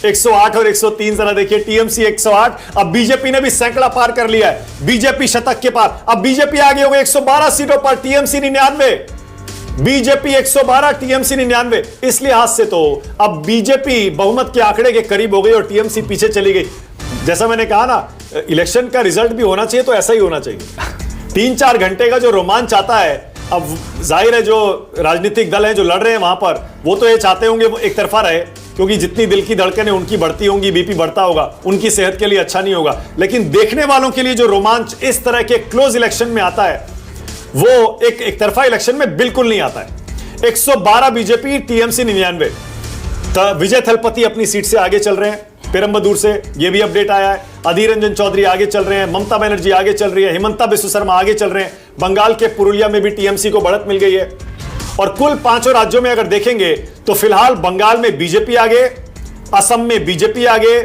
108 और 103 जरा देखिए, टीएमसी 108, अब बीजेपी ने भी सैकड़ा पार कर लिया है, बीजेपी शतक के पार, अब बीजेपी आगे हो गई 112 सीटों पर, टीएमसी 99, बीजेपी 112, टीएमसी 99। इस लिहाज से तो अब बीजेपी बहुमत के आंकड़े के करीब हो गई और टीएमसी पीछे चली गई। जैसा मैंने कहा ना, इलेक्शन का रिजल्ट भी होना चाहिए तो ऐसा ही होना चाहिए। 3-4 घंटे का जो रोमांच आता है, अब जाहिर है जो राजनीतिक दल हैं जो लड़ रहे हैं वहां पर, वो तो ये चाहते होंगे वो एक तरफा रहे, क्योंकि जितनी दिल की धड़कनें उनकी बढ़ती होंगी, बीपी बढ़ता होगा, उनकी सेहत के लिए अच्छा नहीं होगा। लेकिन देखने वालों के लिए जो रोमांच इस तरह के क्लोज इलेक्शन में आता है, वो एक तरफा इलेक्शन में बिल्कुल नहीं आता है। 112 बीजेपी, टीएमसी 99। विजय थलपति अपनी सीट से आगे चल रहे हैं, पेरम्बदूर से, यह भी अपडेट आया है। अधीर रंजन चौधरी आगे चल रहे हैं, ममता बनर्जी आगे चल रही है, हिमंता बिस्व शर्मा आगे चल रहे हैं। बंगाल के पुरुलिया में भी टीएमसी को बढ़त मिल गई है। और कुल 5 राज्यों में अगर देखेंगे तो फिलहाल बंगाल में बीजेपी आगे, असम में बीजेपी आगे,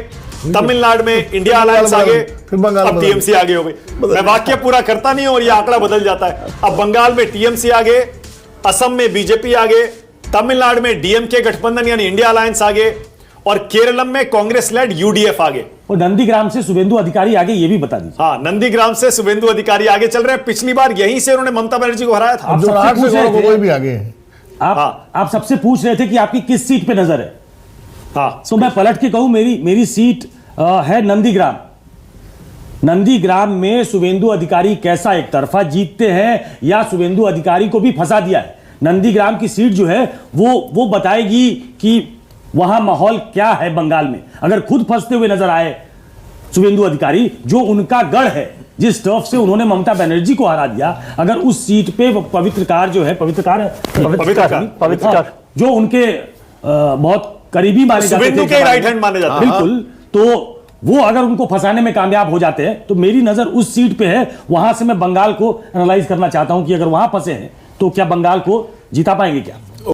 तमिलनाडु में इंडिया अलायंस आगे, अब टीएमसी आगे हो गई। मैं वाक्य पूरा करता नहीं हूं और यह आंकड़ा बदल जाता है। अब बंगाल में टीएमसी आगे, असम में बीजेपी आगे, तमिलनाडु में डीएमके गठबंधन यानी इंडिया अलायंस आगे, और केरलम में कांग्रेस लेड यूडीएफ आगे। और नंदीग्राम से शुभेंदु अधिकारी आगे, ये भी बता दीजिए। हाँ, नंदीग्राम से शुभेंदु अधिकारी आगे चल रहे हैं। पिछली बार यहीं से उन्होंने ममता बनर्जी को हराया था। आप सबसे पूछ रहे थे, कोई भी आगे है। आप सबसे पूछ रहे थे कि आपकी किस सीट पे नजर है। हाँ, तो मैं पलट के कहूं, मेरी सीट है नंदीग्राम। नंदीग्राम में शुभेंदु अधिकारी कैसा एक तरफा जीतते हैं या शुभेंदु अधिकारी को भी फंसा दिया है। नंदीग्राम की सीट जो है वो बताएगी कि वहां माहौल क्या है बंगाल में। अगर खुद फंसते हुए नजर आए शुभेंदु अधिकारी, जो उनका गढ़ है, जिस टर्फ से उन्होंने ममता बनर्जी को हरा दिया, अगर उस सीट पे पवित्रकार जो है, पवित्रकार जो उनके बहुत करीबी माने जाते थे, के राइट हैंड माने जाते, बिल्कुल, तो वो अगर उनको फंसाने में कामयाब हो जाते हैं तो मेरी नजर उस सीट पे है। वहां से मैं बंगाल को एनालाइज करना चाहता हूं कि अगर वहां फंसे हैं तो क्या बंगाल को जिता पाएंगे क्या।